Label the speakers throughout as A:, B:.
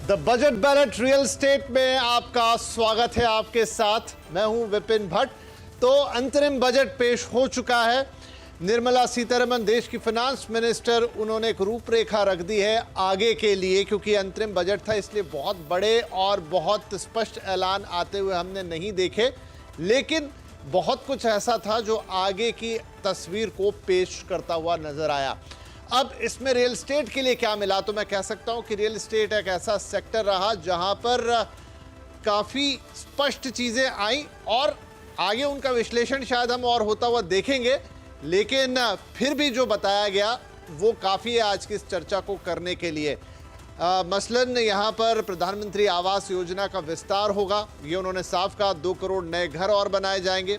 A: The budget ballot real estate में आपका स्वागत है। आपके साथ मैं हूं विपिन भट्ट। तो अंतरिम बजट पेश हो चुका है। निर्मला सीतारमण देश की फाइनेंस मिनिस्टर, उन्होंने एक रूपरेखा रख दी है आगे के लिए, क्योंकि अंतरिम बजट था इसलिए बहुत बड़े और बहुत स्पष्ट ऐलान आते हुए हमने नहीं देखे, लेकिन बहुत कुछ ऐसा था जो आगे की तस्वीर को पेश करता हुआ नजर आया। अब इसमें रियल एस्टेट के लिए क्या मिला, तो मैं कह सकता हूं कि रियल एस्टेट एक ऐसा सेक्टर रहा जहां पर काफ़ी स्पष्ट चीज़ें आई और आगे उनका विश्लेषण शायद हम और होता हुआ देखेंगे, लेकिन फिर भी जो बताया गया वो काफ़ी है आज की इस चर्चा को करने के लिए। मसलन यहाँ पर प्रधानमंत्री आवास योजना का विस्तार होगा, ये उन्होंने साफ कहा। 2 करोड़ नए घर और बनाए जाएंगे,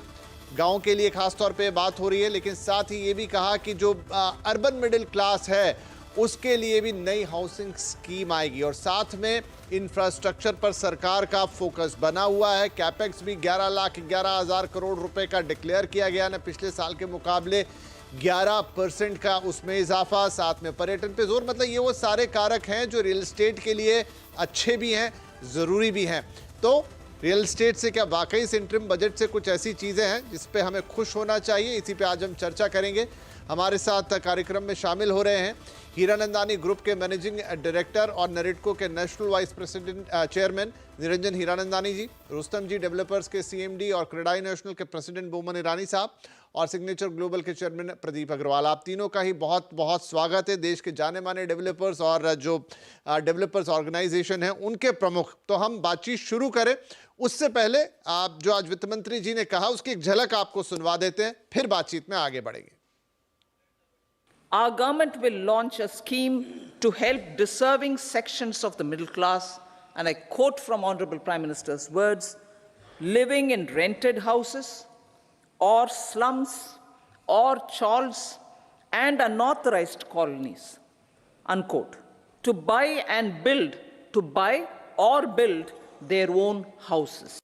A: गांव के लिए खास तौर पे बात हो रही है, लेकिन साथ ही ये भी कहा कि जो अर्बन मिडिल क्लास है उसके लिए भी नई हाउसिंग स्कीम आएगी और साथ में इंफ्रास्ट्रक्चर पर सरकार का फोकस बना हुआ है। कैपेक्स भी 11,11,000 करोड़ रुपए का डिक्लेयर किया गया ना, पिछले साल के मुकाबले 11% का उसमें इजाफा। साथ में पर्यटन पे जोर, मतलब ये वो सारे कारक हैं जो रियल एस्टेट के लिए अच्छे भी हैं, ज़रूरी भी हैं। तो रियल एस्टेट से क्या वाकई इस इंटरिम बजट से कुछ ऐसी चीज़ें हैं जिस पे हमें खुश होना चाहिए, इसी पे आज हम चर्चा करेंगे। हमारे साथ कार्यक्रम में शामिल हो रहे हैं हीरानंदानी ग्रुप के मैनेजिंग डायरेक्टर और नरेटको के national vice president chairman Niranjan Hiranandani ji, Rustomjee developers के सीएमडी और क्रेडाई नेशनल के प्रेसिडेंट बोमन ईरानी साहब, और सिग्नेचर ग्लोबल के चेयरमैन प्रदीप अग्रवाल। आप तीनों का ही बहुत बहुत स्वागत है। देश के जाने माने डेवलपर्स और जो डेवलपर्स ऑर्गेनाइजेशन है उनके प्रमुख। तो हम बातचीत शुरू करें उससे पहले आप जो आज वित्त मंत्री जी ने कहा उसकी एक झलक आपको सुनवा देते हैं, फिर बातचीत में आगे बढ़ेंगे।
B: Our government will launch a scheme to help deserving sections of the middle class, and I quote from Honorable Prime Minister's words, living in rented houses or slums or chawls and unauthorized colonies, unquote, to buy or build their own houses.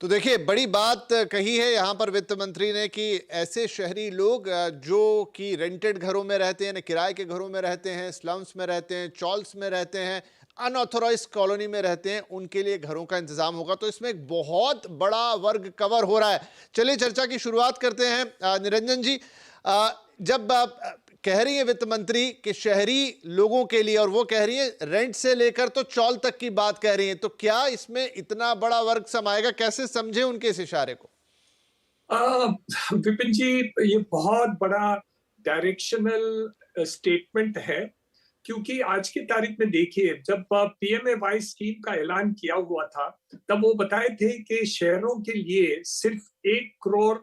A: तो देखिए, बड़ी बात कही है यहाँ पर वित्त मंत्री ने कि ऐसे शहरी लोग जो कि रेंटेड घरों में रहते हैं, किराए के घरों में रहते हैं, स्लम्स में रहते हैं, चॉल्स में रहते हैं, अनऑथोराइज्ड कॉलोनी में रहते हैं, उनके लिए घरों का इंतजाम होगा। तो इसमें एक बहुत बड़ा वर्ग कवर हो रहा है। चलिए चर्चा की शुरुआत करते हैं। निरंजन जी, जब कह रही है वित्त मंत्री कि शहरी लोगों के लिए, और वो कह रही है रेंट से लेकर तो चॉल तक की बात कह रही है, तो क्या इसमें इतना बड़ा वर्ग समाएगा? कैसे समझे उनके इस इशारे को?
C: विपिन जी, ये बहुत बड़ा डायरेक्शनल स्टेटमेंट है, क्योंकि आज की तारीख में देखिए, जब पीएमएवाई स्कीम का ऐलान किया हुआ था तब वो बताए थे कि शहरों के लिए सिर्फ 1 करोड़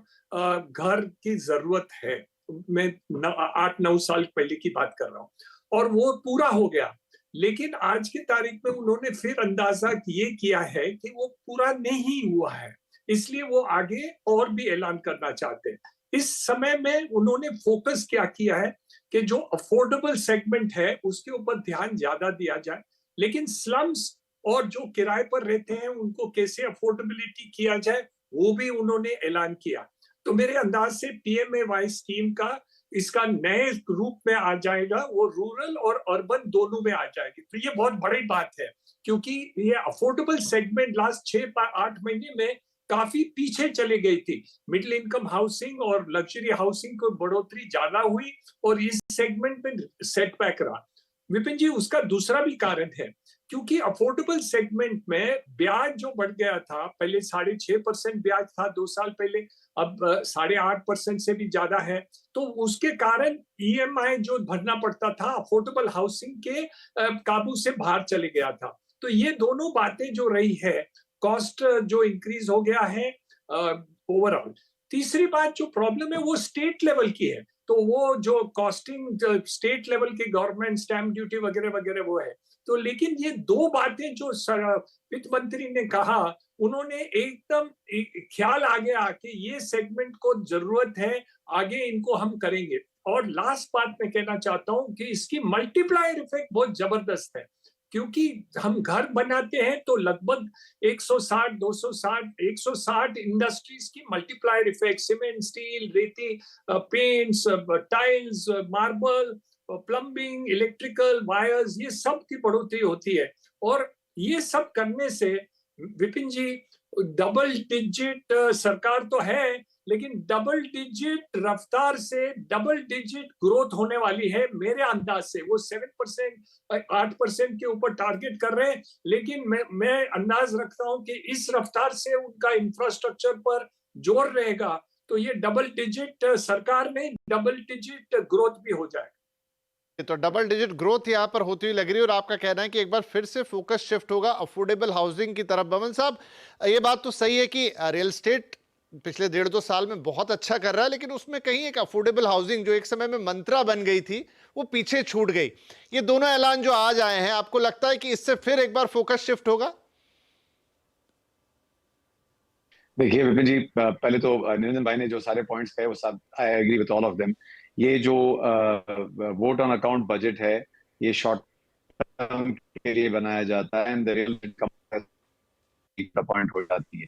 C: घर की जरूरत है। मैं 8-9 साल पहले की बात कर रहा हूं और वो पूरा हो गया। लेकिन आज की तारीख में उन्होंने फिर अंदाजा ये किया है कि वो पूरा नहीं हुआ है, इसलिए वो आगे और भी ऐलान करना चाहते हैं। इस समय में उन्होंने फोकस क्या किया है कि जो अफोर्डेबल सेगमेंट है उसके ऊपर ध्यान ज्यादा दिया जाए, लेकिन स्लम्स और जो किराए पर रहते हैं उनको कैसे अफोर्डेबिलिटी किया जाए वो भी उन्होंने ऐलान किया। तो मेरे अंदाज से पीएमएवाई स्कीम का इसका नए रूप में आ जाएगा, वो रूरल और अर्बन दोनों में आ जाएगी। तो ये बहुत बड़ी बात है, क्योंकि ये अफोर्डेबल सेगमेंट लास्ट 6-8 महीने में काफी पीछे चले गई थी। मिडिल इनकम हाउसिंग और लग्जरी हाउसिंग को बढ़ोतरी ज्यादा हुई और इस सेगमेंट में सेटबैक रहा। विपिन जी, उसका दूसरा भी कारण है, क्योंकि अफोर्डेबल सेगमेंट में ब्याज जो बढ़ गया था, पहले 6.5% ब्याज था 2 साल पहले, अब 8.5% से भी ज्यादा है। तो उसके कारण ईएमआई जो भरना पड़ता था अफोर्डेबल हाउसिंग के काबू से बाहर चले गया था। तो ये दोनों बातें जो रही है, कॉस्ट जो इंक्रीज हो गया है ओवरऑल। तीसरी बात जो प्रॉब्लम है वो स्टेट लेवल की है, तो वो जो कॉस्टिंग स्टेट लेवल के गवर्नमेंट स्टैम्प ड्यूटी वगैरह वगैरह वो है। तो लेकिन ये 2 बातें जो वित्त मंत्री ने कहा, उन्होंने एकदम ख्याल आगे आके ये सेगमेंट को जरूरत है, आगे इनको हम करेंगे। और लास्ट बात मैं कहना चाहता हूं कि इसकी मल्टीप्लायर इफेक्ट बहुत जबरदस्त है, क्योंकि हम घर बनाते हैं तो लगभग 160, 260, 160 इंडस्ट्रीज की मल्टीप्लायर इफेक्ट, सीमेंट, स्टील, रेती, paints, tiles, marble plumbing, electrical wires, ये सब की बढ़ोतरी होती है। और ये सब करने से विपिन जी, डबल डिजिट सरकार तो है, लेकिन डबल डिजिट रफ्तार से डबल डिजिट ग्रोथ होने वाली है मेरे अंदाज से। वो 7%, 8% के ऊपर टारगेट कर रहे हैं, लेकिन मैं अंदाज रखता हूं कि इस रफ्तार से उनका इंफ्रास्ट्रक्चर पर जोर रहेगा, तो ये डबल डिजिट सरकार नहीं, डबल डिजिट ग्रोथ भी हो जाएगा।
A: तो डबल डिजिट ग्रोथ यहां पर होती हुई लग रही है, और आपका कहना है कि एक बार फिर से फोकस शिफ्ट होगा अफोर्डेबल हाउसिंग की तरफ। बमन साहब, ये बात तो सही है कि रियल एस्टेट पिछले 1.5-2 साल में बहुत अच्छा कर रहा है, लेकिन उसमें कहीं एक अफोर्डेबल हाउसिंग जो एक समय में मंत्रा बन गई थी, वो पीछे छूट गई। ये दोनों ऐलान जो आज आए हैं, आपको लगता है कि इससे फिर एक बार फोकस शिफ्ट होगा?
D: देखिए विपिन जी, पहले तो निरंजन भाई ने जो सारे पॉइंट्स कहे वो सब I agree with all of them. ये जो वोट ऑन अकाउंट बजट है, ये शॉर्ट टर्म के लिए बनाया जाता है एंड द रियल पॉइंट हो जाती है।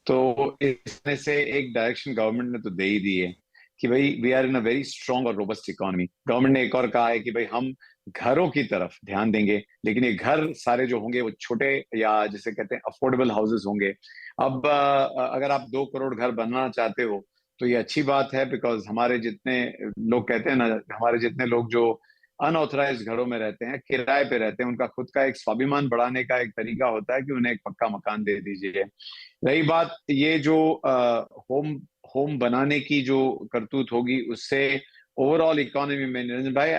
D: तो इसमें से एक डायरेक्शन गवर्नमेंट ने तो दे ही दी है कि भाई we are in a very strong और रोबस्ट इकोनॉमी। गवर्नमेंट ने एक और कहा है कि भाई हम घरों की तरफ ध्यान देंगे, लेकिन ये घर सारे जो होंगे वो छोटे या जिसे कहते हैं अफोर्डेबल हाउसेस होंगे। अब अगर आप 2 करोड़ घर बनाना चाहते हो तो ये अच्छी बात है, बिकॉज हमारे जितने लोग कहते हैं ना, हमारे जितने लोग जो अनऑथराइज्ड घरों में रहते हैं, किराए पे रहते हैं, उनका खुद का एक स्वाभिमान बढ़ाने का एक तरीका होता है कि उन्हें एक पक्का मकान दे दीजिए। रही बात ये जो होम बनाने की जो करतूत होगी, उससे ओवरऑल इकोनॉमी में, निरंजन भाई,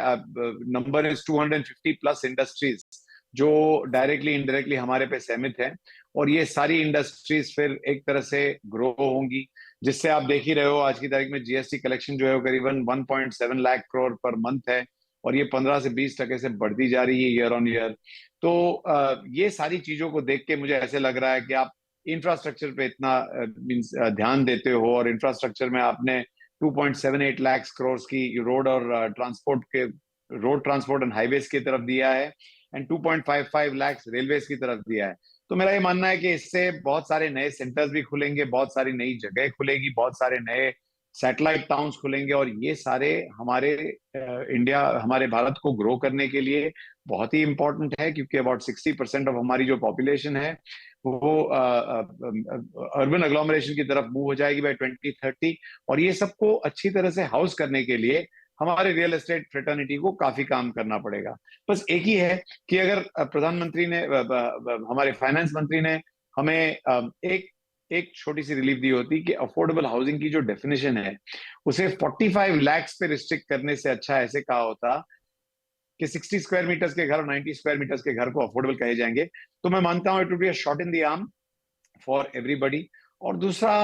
D: नंबर इज 250 प्लस इंडस्ट्रीज जो डायरेक्टली इनडायरेक्टली हमारे पे सहमत है, और ये सारी इंडस्ट्रीज फिर एक तरह से ग्रो होंगी, जिससे आप देख ही रहे हो आज की तारीख में जीएसटी कलेक्शन जो है वो करीबन 1.7 लाख करोड़ पर मंथ है, और ये 15 से 20% से बढ़ती जा रही है ईयर ऑन ईयर। तो ये सारी चीजों को देख के मुझे ऐसे लग रहा है कि आप इंफ्रास्ट्रक्चर पे इतना ध्यान देते हो, और इंफ्रास्ट्रक्चर में आपने 2.78 लाख करोड़ की रोड ट्रांसपोर्ट एंड हाईवेज की तरफ दिया है, एंड 2.55 लाख रेलवेज की तरफ दिया है। तो मेरा ये मानना है कि इससे बहुत सारे नए सेंटर्स भी खुलेंगे, बहुत सारी नई जगह खुलेगी, बहुत सारे नए सैटेलाइट टाउन्स खुलेंगे, और ये सारे हमारे हमारे भारत को ग्रो करने के लिए बहुत ही इंपॉर्टेंट है, क्योंकि अबाउट 60% ऑफ हमारी जो पॉपुलेशन है वो अर्बन एग्लोमरेशन की तरफ मूव हो जाएगी बाय 2030, और ये सबको अच्छी तरह से हाउस करने के लिए हमारे रियल एस्टेट फ्रेटर्निटी को काफी काम करना पड़ेगा। बस एक ही है कि अगर प्रधानमंत्री ने, हमारे फाइनेंस मंत्री ने हमें एक छोटी सी रिलीफ दी होती कि अफोर्डेबल हाउसिंग की जो डेफिनेशन है उसे 45 लाख पे रिस्ट्रिक्ट करने से अच्छा ऐसे कहा होता कि 60 स्क्वायर मीटर्स के घर और 90 स्क्वायर मीटर्स के घर को अफोर्डेबल कहे जाएंगे, तो मैं मानता हूं it would be a shot in the arm for everybody. और दूसरा,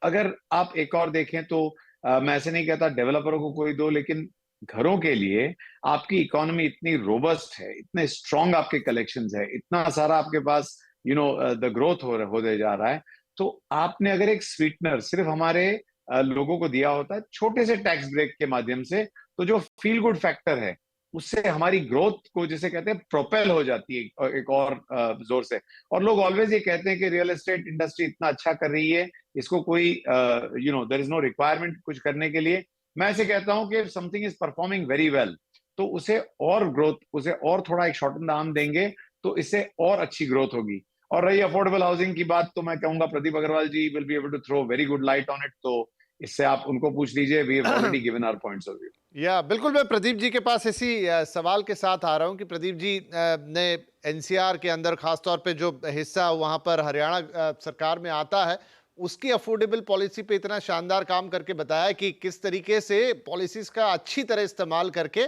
D: अगर आप एक और देखें तो मैं ऐसे नहीं कहता डेवलपरों को कोई दो, लेकिन घरों के लिए आपकी इकोनॉमी इतनी रोबस्ट है, इतने स्ट्रॉन्ग आपके कलेक्शंस है, इतना सारा आपके पास द ग्रोथ होते जा रहा है, तो आपने अगर एक स्वीटनर सिर्फ हमारे लोगों को दिया होता है छोटे से टैक्स ब्रेक के माध्यम से, तो जो फील गुड फैक्टर है उससे हमारी ग्रोथ को, जिसे कहते हैं, प्रोपेल हो जाती है एक और जोर से। और लोग ऑलवेज ये कहते हैं कि रियल एस्टेट इंडस्ट्री इतना अच्छा कर रही है, इसको कोई देयर इज नो रिक्वायरमेंट कुछ करने के लिए। मैं ऐसे कहता हूं कि something is performing very well, तो उसे और ग्रोथ, उसे और थोड़ा एक शॉर्ट इन द आर्म देंगे तो इससे और अच्छी ग्रोथ होगी। और रही अफोर्डेबल हाउसिंग की बात, तो मैं कहूंगा Pradeep Agarwal ji will be able to throw very good light on it, तो इससे आप उनको पूछ लीजिए, we have already given our points of view.
A: या बिल्कुल, मैं प्रदीप जी के पास इसी सवाल के साथ आ रहा हूं कि प्रदीप जी ने एनसीआर के अंदर खासतौर पे जो हिस्सा वहां पर हरियाणा सरकार में आता है, उसकी अफोर्डेबल पॉलिसी पे इतना शानदार काम करके बताया कि किस तरीके से पॉलिसीज का अच्छी तरह इस्तेमाल करके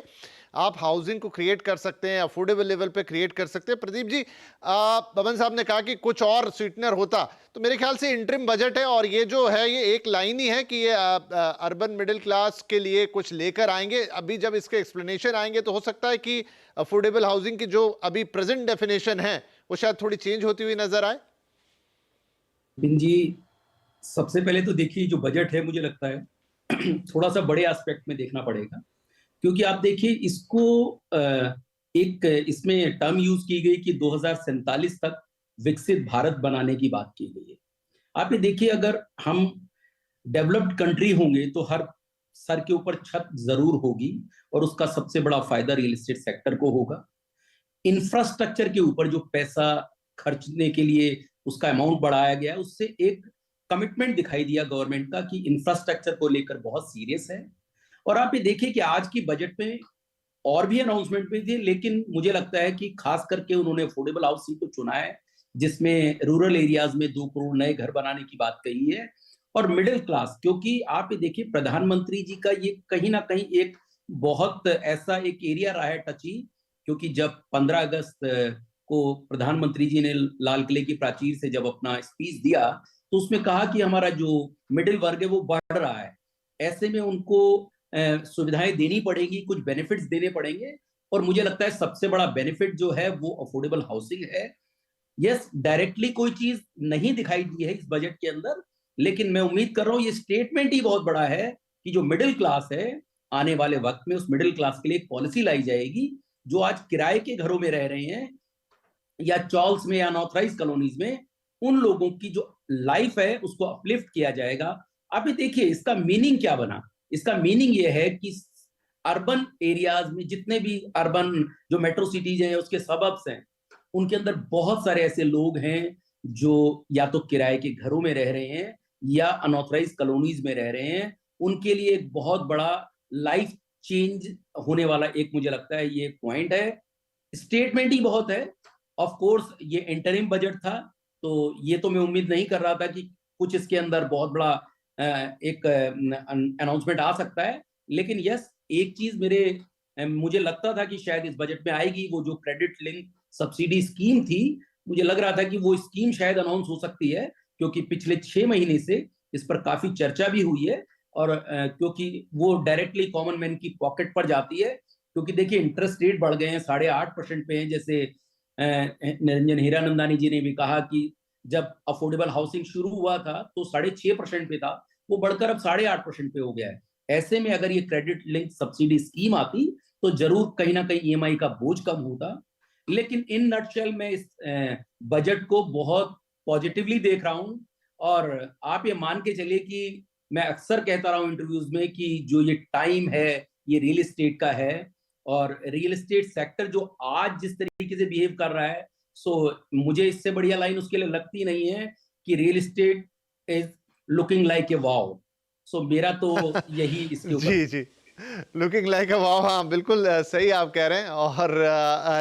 A: आप हाउसिंग को क्रिएट कर सकते हैं, अफोर्डेबल लेवल पे क्रिएट कर सकते हैं। प्रदीप जी, बमन साहब ने कहा कि कुछ और स्वीटनर होता, तो मेरे ख्याल से इंटरिम बजट है और ये जो है ये एक लाइन ही है कि ये अर्बन मिडिल क्लास के लिए कुछ लेकर आएंगे। अभी जब इसके एक्सप्लेनेशन आएंगे तो हो सकता है कि अफोर्डेबल हाउसिंग की जो अभी प्रेजेंट डेफिनेशन है वो शायद थोड़ी चेंज होती हुई नजर आए।
E: जी, सबसे पहले तो देखिए जो बजट है, मुझे लगता है थोड़ा सा बड़े एस्पेक्ट में देखना पड़ेगा, क्योंकि आप देखिए इसको एक इसमें टर्म यूज की गई कि 2047 तक विकसित भारत बनाने की बात की गई है। आप ये देखिए, अगर हम डेवलप्ड कंट्री होंगे तो हर सर के ऊपर छत जरूर होगी और उसका सबसे बड़ा फायदा रियल एस्टेट सेक्टर को होगा। इंफ्रास्ट्रक्चर के ऊपर जो पैसा खर्चने के लिए उसका अमाउंट बढ़ाया गया है, उससे एक कमिटमेंट दिखाई दिया गवर्नमेंट का कि इंफ्रास्ट्रक्चर को लेकर बहुत सीरियस है। और आप ये देखिए कि आज की बजट में और भी अनाउंसमेंट में थे, लेकिन मुझे लगता है कि खास करके उन्होंने अफोर्डेबल हाउसिंग को चुना है, जिसमें रूरल एरियाज में 2 करोड़ नए घर बनाने की बात कही है, और मिडिल क्लास, क्योंकि आप ये देखिए प्रधानमंत्री जी का ये कहीं ना कहीं एक बहुत ऐसा एक एरिया रहा है टची, क्योंकि जब 15 अगस्त को प्रधानमंत्री जी ने लाल किले की प्राचीर से जब अपना स्पीच दिया तो उसमें कहा कि हमारा जो मिडिल वर्ग है वो बढ़ रहा है, ऐसे में उनको सुविधाएं देनी पड़ेगी, कुछ बेनिफिट्स देने पड़ेंगे। और मुझे लगता है सबसे बड़ा बेनिफिट जो है वो अफोर्डेबल हाउसिंग है। यस, डायरेक्टली कोई चीज नहीं दिखाई दी है इस बजट के अंदर, लेकिन मैं उम्मीद कर रहा हूं ये स्टेटमेंट ही बहुत बड़ा है कि जो मिडिल क्लास है आने वाले वक्त में, उस मिडिल क्लास के लिए एक पॉलिसी लाई जाएगी, जो आज किराए के घरों में रह रहे हैं या चॉल्स में या अनऑथराइज कॉलोनीज में, उन लोगों की जो लाइफ है उसको अपलिफ्ट किया जाएगा। आप ये देखिए इसका मीनिंग क्या बना। इसका मीनिंग ये है कि अर्बन एरियाज में जितने भी अर्बन जो मेट्रो सिटीज हैं, उसके सबब्स हैं, उनके अंदर बहुत सारे ऐसे लोग हैं जो या तो किराए के घरों में रह रहे हैं या अनऑथराइज कॉलोनीज में रह रहे हैं। उनके लिए एक बहुत बड़ा लाइफ चेंज होने वाला एक मुझे लगता है ये पॉइंट है। स्टेटमेंट ही बहुत है। ऑफ कोर्स ये इंटरिम बजट था, तो ये तो मैं उम्मीद नहीं कर रहा था कि कुछ इसके अंदर बहुत बड़ा एक अनाउंसमेंट आ सकता है, लेकिन यस, एक चीज मुझे लगता था कि शायद इस बजट में आएगी, वो जो क्रेडिट लिंक सब्सिडी स्कीम थी, मुझे लग रहा था कि वो स्कीम शायद अनाउंस हो सकती है, क्योंकि पिछले 6 महीने से इस पर काफी चर्चा भी हुई है, और क्योंकि वो डायरेक्टली कॉमन मैन की पॉकेट पर जाती है। क्योंकि देखिए इंटरेस्ट रेट बढ़ गए हैं, 8.5% पे हैं। जैसे निरंजन हीरानंदानी जी ने भी कहा कि जब अफोर्डेबल हाउसिंग शुरू हुआ था तो 6.5% पे था, वो बढ़कर अब 8.5% पे हो गया है। ऐसे में अगर ये क्रेडिट लिंक सब्सिडी स्कीम आती तो जरूर कहीं ना कहीं ईएमआई का बोझ कम होता। लेकिन इन नटशेल में इस बजट को बहुत पॉजिटिवली देख रहा हूं, और आप ये मान के चलिए कि मैं अक्सर कहता रहा हूं इंटरव्यूज में कि जो ये टाइम है ये रियल एस्टेट का है, और रियल एस्टेट सेक्टर जो आज जिस तरीके से बिहेव कर रहा है, सो मुझे इससे बढ़िया लाइन उसके लिए लगती नहीं है कि real estate is looking like a wow. So मेरा तो यही इसके ऊपर
A: जी जी, लुकिंग लाइक अ वाव। हाँ बिल्कुल सही आप कह रहे हैं, और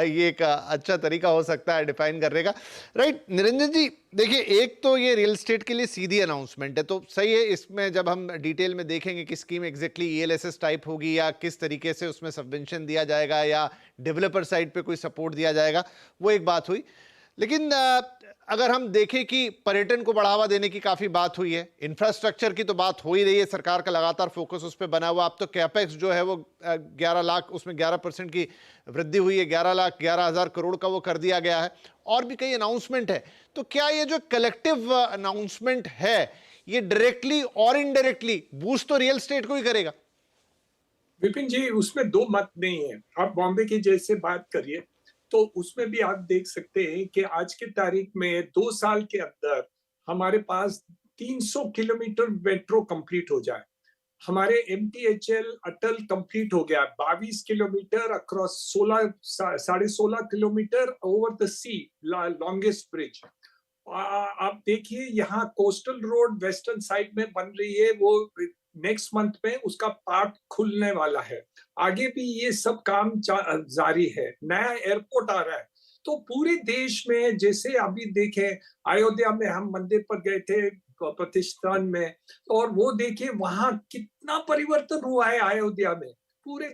A: ये एक अच्छा तरीका हो सकता है डिफाइन करने का। राइट निरंजन जी, देखिए एक तो ये रियल एस्टेट के लिए सीधी अनाउंसमेंट है, तो सही है। इसमें जब हम डिटेल में देखेंगे कि स्कीम एग्जैक्टली ईएलएसएस टाइप होगी या किस तरीके से उसमें सबवेंशन दिया जाएगा या डेवलपर साइड पे कोई सपोर्ट दिया जाएगा, वो एक बात हुई। लेकिन अगर हम देखें कि पर्यटन को बढ़ावा देने की काफी बात हुई है, इंफ्रास्ट्रक्चर की तो बात हो ही रही है, सरकार का लगातार फोकस उस पर बना हुआ। अब तो कैपेक्स जो है वो 11 लाख, उसमें 11% की वृद्धि हुई है, 11,11,000 करोड़ का वो कर दिया गया है, और भी कई अनाउंसमेंट है। तो क्या ये जो कलेक्टिव अनाउंसमेंट है ये डायरेक्टली और इनडायरेक्टली बूस्ट तो रियल एस्टेट को ही करेगा?
C: विपिन जी, उसमें दो मत नहीं है। आप बॉम्बे की जैसे बात करिए तो उसमें भी आप देख सकते हैं कि आज की तारीख में 2 साल के अंदर हमारे पास 300 किलोमीटर मेट्रो कंप्लीट हो जाए। हमारे MTHL अटल कंप्लीट हो गया, 22 kilometre across, 16.5 kilometre over the sea, longest bridge. आप देखिए यहाँ कोस्टल रोड वेस्टर्न साइड में बन रही है, वो नेक्स्ट मंथ में उसका पार्ट खुलने वाला है। आगे भी ये सब काम जारी है। नया एयरपोर्ट आ रहा है। तो पूरे देश में, जैसे अभी देखें अयोध्या में हम मंदिर पर गए थे प्रतिष्ठान में, और वो देखिए वहां कितना परिवर्तन हुआ है अयोध्या में। पूरे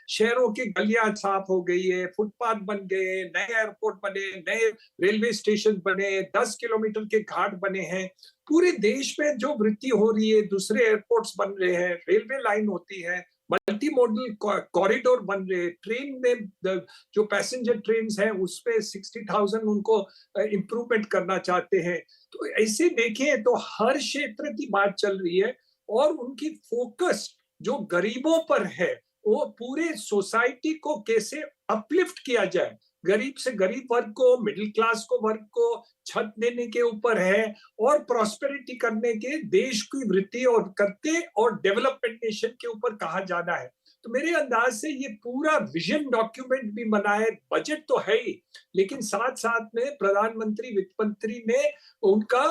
C: शहरों की गलियां साफ हो गई है, फुटपाथ बन गए, नए एयरपोर्ट बने, नए रेलवे स्टेशन बने, 10 किलोमीटर के घाट बने हैं। पूरे देश में जो वृद्धि हो रही है, दूसरे एयरपोर्ट्स बन रहे हैं, रेलवे लाइन होती है, मल्टी मॉडल कॉरिडोर बन रहे हैं, ट्रेन में जो पैसेंजर ट्रेन है उस पे 60,000 उनको इम्प्रूवमेंट करना चाहते हैं। तो ऐसे देखें तो हर क्षेत्र की बात चल रही है, और उनकी फोकस जो गरीबों पर है, वो पूरे सोसाइटी को कैसे अपलिफ्ट किया जाए, गरीब से गरीब वर्ग को, मिडिल क्लास को वर्ग को छत देने के ऊपर है और प्रॉस्पेरिटी करने के, देश की वृद्धि और करके और डेवलपमेंट नेशन के ऊपर कहा जाना है। तो मेरे अंदाज से ये पूरा विजन डॉक्यूमेंट भी बना है, बजट तो है ही, लेकिन साथ साथ में प्रधानमंत्री, वित्त मंत्री ने उनका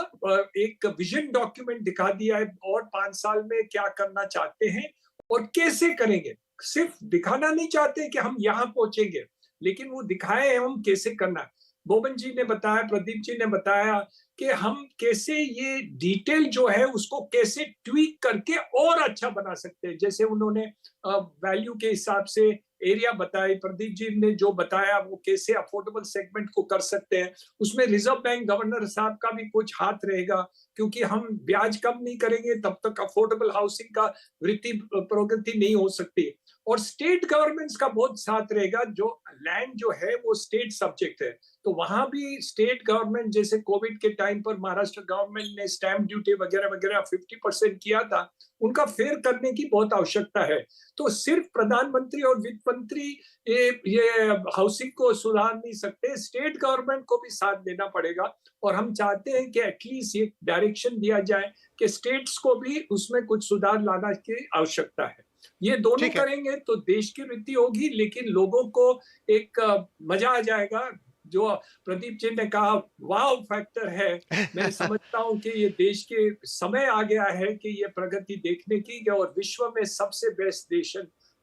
C: एक विजन डॉक्यूमेंट दिखा दिया है और 5 साल में क्या करना चाहते हैं और कैसे करेंगे। सिर्फ दिखाना नहीं चाहते कि हम यहाँ पहुंचेंगे, लेकिन वो दिखाए हैं हम कैसे करना है। बोबन जी ने बताया, प्रदीप जी ने बताया कि हम कैसे ये डिटेल जो है उसको कैसे ट्वीक करके और अच्छा बना सकते हैं। जैसे उन्होंने वैल्यू के हिसाब से एरिया बताई, प्रदीप जी ने जो बताया वो कैसे अफोर्डेबल सेगमेंट को कर सकते हैं। उसमें रिजर्व बैंक गवर्नर साहब का भी कुछ हाथ रहेगा, क्योंकि हम ब्याज कम नहीं करेंगे तब तक अफोर्डेबल हाउसिंग का वृद्धि प्रगति नहीं हो सकती। और स्टेट गवर्नमेंट्स का बहुत साथ रहेगा, जो लैंड जो है वो स्टेट सब्जेक्ट है, तो वहां भी स्टेट गवर्नमेंट, जैसे कोविड के टाइम पर महाराष्ट्र गवर्नमेंट ने स्टैंप ड्यूटी वगैरह वगैरह 50% किया था, उनका फेयर करने की बहुत आवश्यकता है। तो सिर्फ प्रधानमंत्री और वित्त मंत्री ये हाउसिंग को सुधार नहीं सकते, स्टेट गवर्नमेंट को भी साथ देना पड़ेगा। और हम चाहते हैं कि एटलीस्ट एक डायरेक्शन दिया जाए कि स्टेट्स को भी उसमें कुछ सुधार लाना की आवश्यकता है। ये दोनों करेंगे तो देश की वृद्धि होगी, लेकिन लोगों को एक मजा आ जाएगा। जो प्रदीप जी ने कहा वाव फैक्टर है, मैं समझता हूं कि ये देश के समय आ गया है कि ये प्रगति देखने की, और विश्व में सबसे बेस्ट देश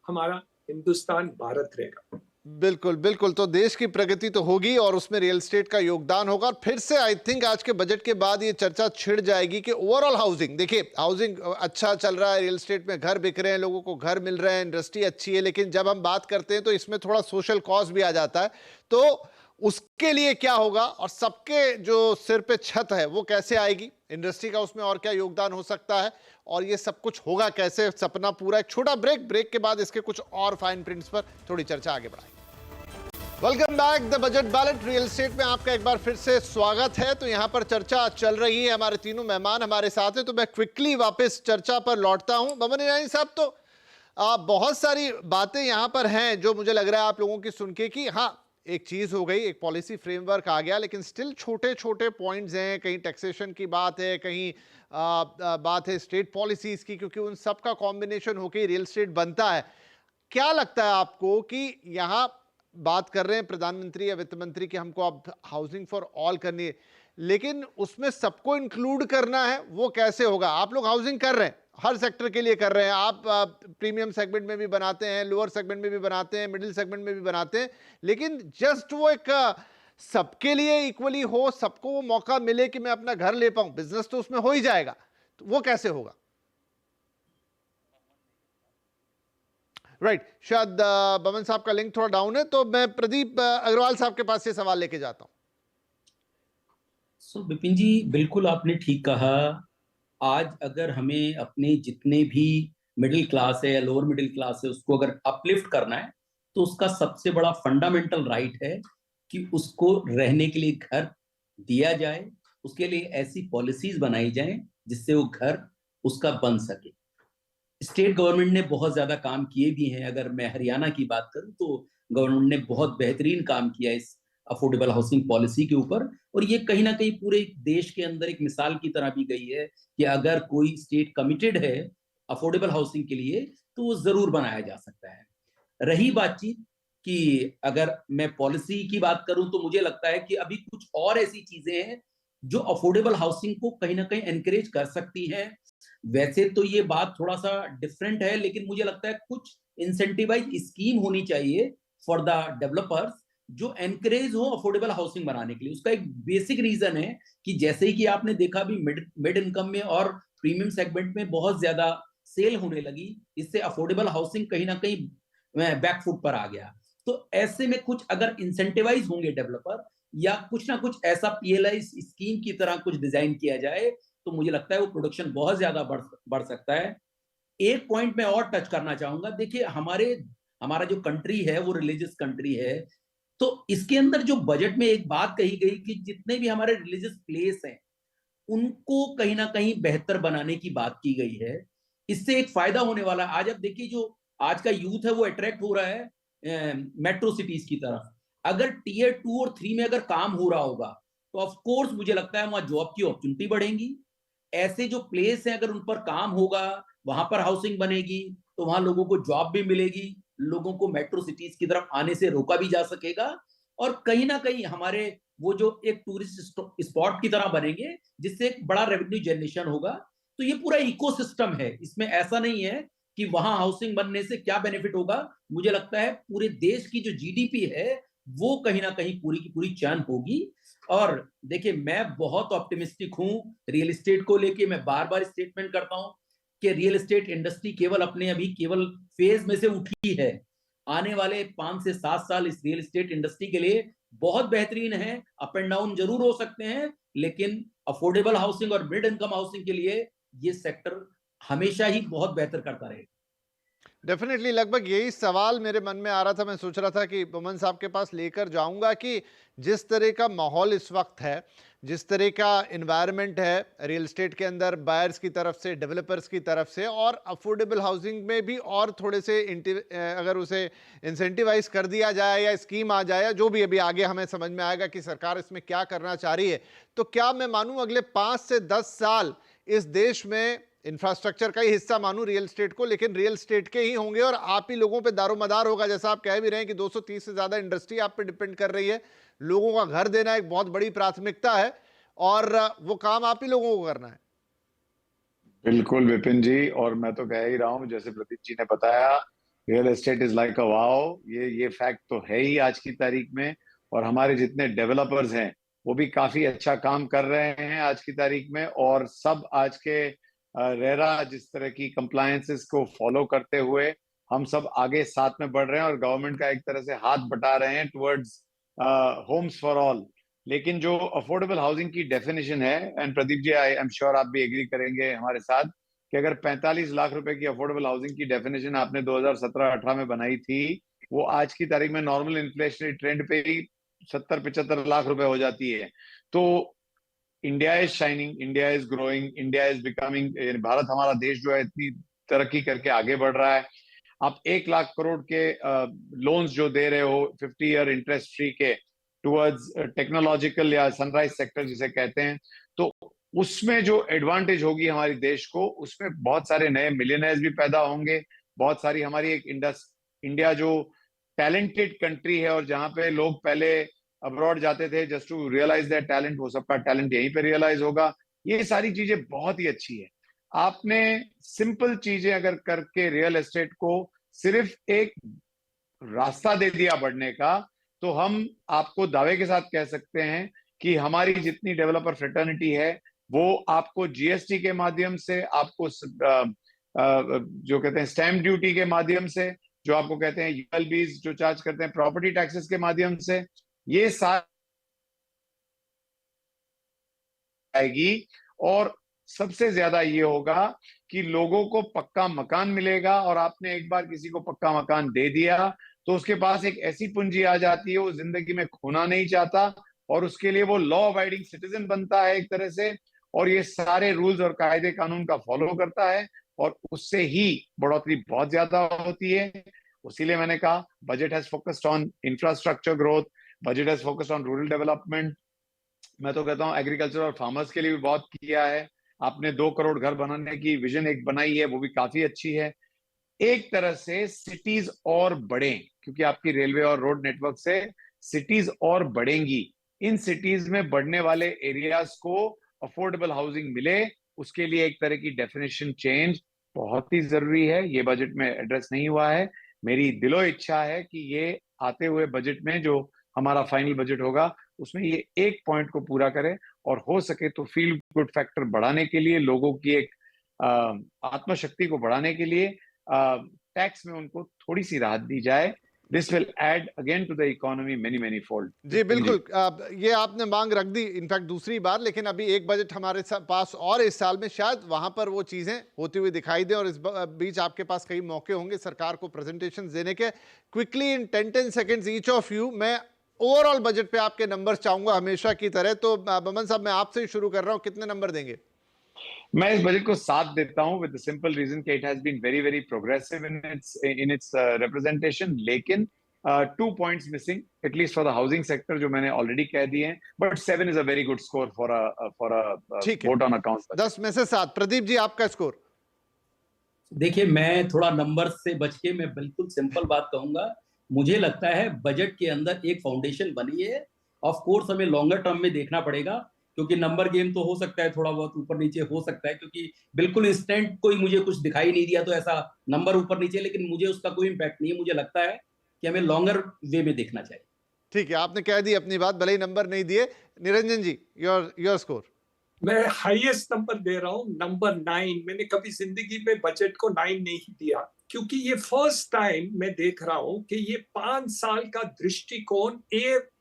C: हमारा हिंदुस्तान, भारत रहेगा।
A: बिल्कुल बिल्कुल, तो देश की प्रगति तो होगी और उसमें रियल एस्टेट का योगदान होगा। और फिर से आई थिंक आज के बजट के बाद ये चर्चा छिड़ जाएगी कि ओवरऑल हाउसिंग, देखिए हाउसिंग अच्छा चल रहा है, रियल एस्टेट में घर बिक रहे हैं, लोगों को घर मिल रहे हैं, इंडस्ट्री अच्छी है, लेकिन जब हम बात करते हैं तो इसमें थोड़ा सोशल कॉज भी आ जाता है। तो उसके लिए क्या होगा और सबके जो सिर पे छत है वो कैसे आएगी, इंडस्ट्री का उसमें और क्या योगदान हो सकता है, और ये सब कुछ होगा कैसे, सपना पूरा। एक छोटा ब्रेक के बाद इसके कुछ और फाइन प्रिंट्स पर थोड़ी चर्चा आगे बढ़ाएंगे। Welcome back the budget ballot. Real estate में आपका एक बार फिर से स्वागत है। तो यहां पर चर्चा चल रही है, हमारे तीनों मेहमान हमारे साथ हैं, तो मैं क्विकली वापस चर्चा पर लौटता हूं। बमन ईरानी साहब, तो बहुत सारी बातें यहां पर हैं जो मुझे लग रहा है आप लोगों की सुन के कि हाँ, एक चीज हो गई, एक पॉलिसी फ्रेमवर्क आ गया, लेकिन स्टिल छोटे छोटे पॉइंट्स हैं, कहीं टैक्सेशन की बात है, कहीं बात है स्टेट पॉलिसीज की, क्योंकि उन सब का कॉम्बिनेशन होकर रियल एस्टेट बनता है। क्या लगता है आपको कि यहाँ बात कर रहे हैं प्रधानमंत्री या वित्त मंत्री कि हमको अब हाउसिंग फॉर ऑल करनी है, लेकिन उसमें सबको इंक्लूड करना है, वो कैसे होगा? आप लोग हाउसिंग कर रहे हैं, हर सेक्टर के लिए कर रहे हैं, आप प्रीमियम सेगमेंट में भी बनाते हैं, लोअर सेगमेंट में भी बनाते हैं, मिडिल सेगमेंट में भी बनाते हैं, लेकिन जस्ट वो एक सबके लिए इक्वली हो, सबको वो मौका मिले कि मैं अपना घर ले पाऊं, बिजनेस तो उसमें हो ही जाएगा, तो वो कैसे होगा? राइट, शायद बमन साहब का लिंक थोड़ा डाउन है, तो मैं प्रदीप अग्रवाल साहब के पास ये सवाल लेके जाता हूं।
E: विपिन जी, बिल्कुल आपने ठीक कहा। आज अगर हमें अपने जितने भी मिडिल क्लास है या लोअर मिडिल क्लास है उसको अगर अपलिफ्ट करना है, तो उसका सबसे बड़ा फंडामेंटल राइट है कि उसको रहने के लिए घर दिया जाए, उसके लिए ऐसी पॉलिसीज बनाई जाए जिससे वो घर उसका बन सके। स्टेट गवर्नमेंट ने बहुत ज्यादा काम किए भी हैं। अगर मैं हरियाणा की बात करूं तो गवर्नमेंट ने बहुत बेहतरीन काम किया इस अफोर्डेबल हाउसिंग पॉलिसी के ऊपर, और ये कहीं ना कहीं पूरे देश के अंदर एक मिसाल की तरह भी गई है कि अगर कोई स्टेट कमिटेड है अफोर्डेबल हाउसिंग के लिए तो वो जरूर बनाया जा सकता है। रही बातचीत कि अगर मैं पॉलिसी की बात करूं तो मुझे लगता है कि अभी कुछ और ऐसी चीजें हैं जो अफोर्डेबल हाउसिंग को कहीं ना कहीं एनकरेज कर सकती हैं। वैसे तो ये बात थोड़ा सा डिफरेंट है, लेकिन मुझे लगता है कुछ इंसेंटिवाइज स्कीम होनी चाहिए फॉर द डेवलपर्स जो एनकरेज हो अफोर्डेबल हाउसिंग बनाने के लिए। उसका एक बेसिक रीजन है कि जैसे ही कि आपने देखा भी मिड इनकम में और प्रीमियम सेगमेंट में बहुत ज्यादा सेल होने लगी, इससे अफोर्डेबल हाउसिंग कहीं ना कहीं बैकफुट पर आ गया। तो ऐसे में कुछ अगर इंसेंटिवाइज होंगे डेवलपर या कुछ ना कुछ ऐसा पीएलआई स्कीम की तरह कुछ डिजाइन किया जाए तो मुझे लगता है वो प्रोडक्शन बहुत ज्यादा बढ़ सकता है। एक पॉइंट मैं और टच करना चाहूंगा। देखिए, हमारा जो कंट्री है वो रिलीजियस कंट्री है, तो इसके अंदर जो बजट में एक बात कही गई कि जितने भी हमारे रिलीजियस प्लेस हैं उनको कहीं ना कहीं बेहतर बनाने की बात की गई है। इससे एक फायदा होने वाला है। आज आप देखिए, जो आज का यूथ है वो अट्रैक्ट हो रहा है मेट्रो सिटीज की तरफ। अगर टीयर 2 और 3 में अगर काम हो रहा होगा तो ऑफ कोर्स मुझे लगता है वहां जॉब की अपॉर्चुनिटी बढ़ेंगी। ऐसे जो प्लेस है अगर उन पर काम होगा, वहां पर हाउसिंग बनेगी, तो वहां लोगों को जॉब भी मिलेगी, लोगों को मेट्रो सिटीज की तरफ आने से रोका भी जा सकेगा, और कहीं ना कहीं हमारे वो जो एक टूरिस्ट स्पॉट की तरह बनेंगे, जिससे एक बड़ा रेवेन्यू जनरेशन होगा। तो ये पूरा इकोसिस्टम है, इसमें ऐसा नहीं है कि वहां हाउसिंग बनने से क्या बेनिफिट होगा। मुझे लगता है पूरे देश की जो जीडीपी है वो कहीं ना कहीं पूरी की पूरी चर्न होगी। और देखिए, मैं बहुत ऑप्टिमिस्टिक हूं रियल एस्टेट को लेके। मैं बार बार स्टेटमेंट करता हूं कि रियल एस्टेट इंडस्ट्री केवल फेज में से उठी है। आने वाले 5 से 7 साल इस रियल एस्टेट इंडस्ट्री के लिए बहुत बेहतरीन है। अप एंड डाउन जरूर हो सकते हैं, लेकिन अफोर्डेबल हाउसिंग और मिड इनकम हाउसिंग के लिए ये सेक्टर हमेशा ही बहुत बेहतर करता रहेगा।
A: डेफिनेटली, लगभग यही सवाल मेरे मन में आ रहा था। मैं सोच रहा था कि बोमन साहब के पास लेकर जाऊंगा कि जिस तरह का माहौल इस वक्त है, जिस तरह का इन्वायरमेंट है रियल एस्टेट के अंदर, बायर्स की तरफ से, डेवलपर्स की तरफ से, और अफोर्डेबल हाउसिंग में भी और थोड़े से अगर उसे इंसेंटिवाइज कर दिया जाए या स्कीम आ जाए, जो भी अभी आगे हमें समझ में आएगा कि सरकार इसमें क्या करना चाह रही है, तो क्या मैं मानूं अगले 5 से 10 साल इस देश में इंफ्रास्ट्रक्चर का ही हिस्सा मानूं रियल एस्टेट को, लेकिन रियल एस्टेट के ही होंगे और आप ही लोगों पे दारोमदार होगा। जैसा आप कह भी रहे हैं कि 230 से ज्यादा इंडस्ट्री आप पे डिपेंड कर रही है। लोगों का घर देना एक बहुत बड़ी प्राथमिकता है और वो काम आप ही लोगों को करना है।
D: बिल्कुल विपिन जी, और मैं तो कह ही रहा हूँ, जैसे प्रदीप जी ने बताया, real estate is like a wow. ये फैक्ट तो है ही आज की तारीख में। और हमारे जितने डेवलपर्स हैं वो भी काफी अच्छा काम कर रहे हैं आज की तारीख में, और सब आज के रेरा जिस तरह की कंप्लायंसेस को फॉलो करते हुए हम सब आगे साथ में बढ़ रहे हैं और गवर्नमेंट का एक तरह से हाथ बटा रहे हैं टुवर्ड्स होम्स फॉर ऑल। लेकिन जो अफोर्डेबल हाउसिंग की डेफिनेशन है, and Pradeep ji I am sure आप भी एग्री करेंगे हमारे साथ, कि अगर 45 लाख रुपए की अफोर्डेबल हाउसिंग की डेफिनेशन आपने 2017-18 में बनाई थी, वो आज की तारीख में नॉर्मल इन्फ्लेशनरी ट्रेंड पे ही 70-75 लाख रुपए हो जाती है। तो India is shining, India is growing, India is becoming, Bharat हमारा देश जो है इतनी तरक्की करके आगे बढ़ रहा है। आप 1 लाख करोड़ के लोन्स जो दे रहे हो 50 ईयर इंटरेस्ट फ्री के टुवर्ड्स टेक्नोलॉजिकल या सनराइज सेक्टर जिसे कहते हैं, तो उसमें जो एडवांटेज होगी हमारी देश को, उसमें बहुत सारे नए मिलियनर्स भी पैदा होंगे। बहुत सारी हमारी एक इंडिया जो टैलेंटेड कंट्री है और जहां पे लोग पहले अब्रॉड जाते थे just to realise that talent, वो सबका टैलेंट यहीं पे रियलाइज होगा। ये सारी चीजें बहुत ही अच्छी है। आपने सिंपल चीजें अगर करके रियल एस्टेट को सिर्फ एक रास्ता दे दिया बढ़ने का, तो हम आपको दावे के साथ कह सकते हैं कि हमारी जितनी डेवलपर फ्रेटर्निटी है वो आपको जीएसटी के माध्यम से, आपको जो कहते हैं स्टैम्प ड्यूटी के माध्यम से, जो आपको कहते हैं यूएलबीज जो चार्ज करते हैं प्रॉपर्टी टैक्सेस के माध्यम से, ये आएगी। और सबसे ज्यादा ये होगा कि लोगों को पक्का मकान मिलेगा, और आपने एक बार किसी को पक्का मकान दे दिया तो उसके पास एक ऐसी पूंजी आ जाती है, वो जिंदगी में खोना नहीं चाहता, और उसके लिए वो लॉ अबाइडिंग सिटीजन बनता है एक तरह से, और ये सारे रूल्स और कायदे कानून का फॉलो करता है, और उससे ही बढ़ोतरी बहुत ज्यादा होती है। इसीलिए मैंने कहा budget has focused on infrastructure growth, budget has focused on rural development. मैं तो कहता हूँ एग्रीकल्चर और फार्मर्स के लिए भी बहुत किया है। आपने 2 करोड़ घर बनाने की विजन एक बनाई है, वो भी काफी अच्छी है। एक तरह से सिटीज और बढ़े, क्योंकि आपकी रेलवे और रोड नेटवर्क से सिटीज और बढ़ेंगी। इन सिटीज में बढ़ने वाले एरियाज को अफोर्डेबल हाउसिंग मिले, उसके लिए एक तरह की डेफिनेशन चेंज बहुत ही जरूरी है। ये बजट में एड्रेस नहीं हुआ है। मेरी दिलो इच्छा है कि ये आते हुए बजट में जो हमारा फाइनल बजट होगा उसमें ये एक पॉइंट को पूरा करे, और हो सके तो फील गुड फैक्टर बढ़ाने के लिए, लोगों की एक आत्मशक्ति को बढ़ाने के लिए टैक्स में उनको थोड़ी सी राहत दी जाए। This will add again to the economy many fold.
A: जी बिल्कुल, ये आपने मांग रख दी इनफैक्ट दूसरी बार, लेकिन अभी एक बजट हमारे पास और इस साल में शायद वहां पर वो चीजें होती हुई दिखाई दें, और इस बीच आपके पास कई मौके होंगे सरकार को प्रेजेंटेशन देने के। Quickly in 10 seconds each of you, मैं ओवरऑल बजट पे आपके नंबर्स चाहूंगा हमेशा की तरह। तो बमन साहब, मैं आपसे ही शुरू कर रहा हूं, कितने नंबर देंगे?
D: मैं इस बजट को 7 देता हूं, विद द सिंपल रीजन कि it has been very progressive in its representation. लेकिन 2 points missing at least for the housing sector जो मैंने already कह दिए हैं, but 7 is a very good score for a
A: ठीक है।
D: vote on accounts.
A: 10 में से 7। प्रदीप जी आपका स्कोर?
E: देखिए, मैं थोड़ा नंबर से बच के मैं बिल्कुल सिंपल बात कहूंगा। मुझे लगता है बजट के अंदर एक फाउंडेशन बनी है। ऑफ कोर्स हमें लॉन्गर टर्म में देखना पड़ेगा, क्योंकि नंबर गेम तो हो सकता है, थोड़ा बहुत ऊपर नीचे हो सकता है, क्योंकि बिल्कुल इंस्टेंट कोई मुझे कुछ दिखाई नहीं दिया तो ऐसा नंबर ऊपर नीचे, लेकिन मुझे उसका कोई इम्पैक्ट नहीं है। मुझे लगता है कि हमें लॉन्गर वे में देखना चाहिए।
A: ठीक है, आपने कह दी अपनी बात, भले ही नंबर नहीं दिए। निरंजन जी, योर स्कोर?
C: मैं हाईएस्ट नंबर दे रहा हूँ, नंबर 9। मैंने कभी जिंदगी में बजट को 9 नहीं दिया, क्योंकि ये फर्स्ट टाइम मैं देख रहा हूँ कि ये 5 साल का दृष्टिकोण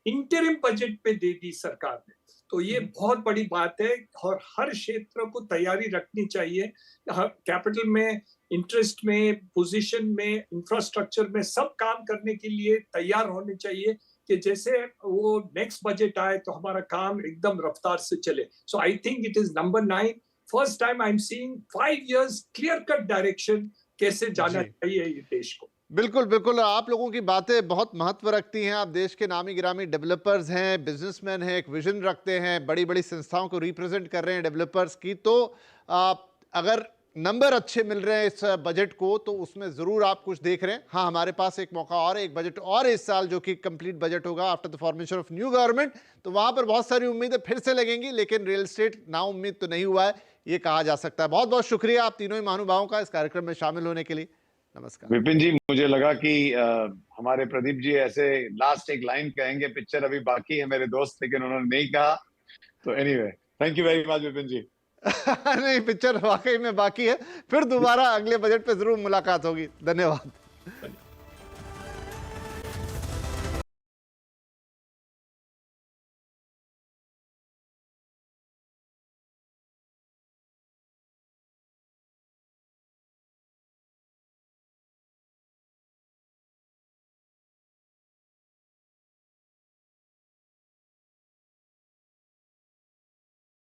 C: इंटरिम बजट पे दे दी सरकार ने। तो ये बहुत बड़ी बात है और हर क्षेत्र को तैयारी रखनी चाहिए। कैपिटल में, इंटरेस्ट में, पोजीशन में, इंफ्रास्ट्रक्चर में सब काम करने के लिए तैयार होने चाहिए कि जैसे वो नेक्स्ट बजट आए तो हमारा काम एकदम रफ्तार से चले। So I think it is number 9। First time I am seeing 5 years clear cut direction कैसे जाना चाहिए ये देश को।
A: बिल्कुल बिल्कुल, आप लोगों की बातें बहुत महत्व रखती हैं। आप देश के नामी गिरामी डेवलपर्स हैं, बिजनेसमैन हैं, एक विजन रखते हैं, बड़ी बड़ी संस्थाओं को रिप्रेजेंट कर रहे हैं डेवलपर्स की। तो अगर नंबर अच्छे मिल रहे हैं इस बजट को, तो उसमें ज़रूर आप कुछ देख रहे हैं। हाँ, हमारे पास एक मौका और है, एक बजट और इस साल जो कि कंप्लीट बजट होगा after the formation of new government, तो वहाँ पर बहुत सारी उम्मीदें फिर से लगेंगी, लेकिन रियल एस्टेट नाउम्मीद तो नहीं हुआ है, ये कहा जा सकता है। बहुत बहुत शुक्रिया आप तीनों ही महानुभावों का इस कार्यक्रम में शामिल होने के लिए। नमस्कार।
D: विपिन जी, मुझे लगा कि हमारे प्रदीप जी ऐसे लास्ट एक लाइन कहेंगे, पिक्चर अभी बाकी है मेरे दोस्त, लेकिन उन्होंने नहीं कहा। तो anyway, thank you very much Vipin ji.
A: नहीं, पिक्चर वाकई में बाकी है, फिर दोबारा अगले बजट पे जरूर मुलाकात होगी। धन्यवाद।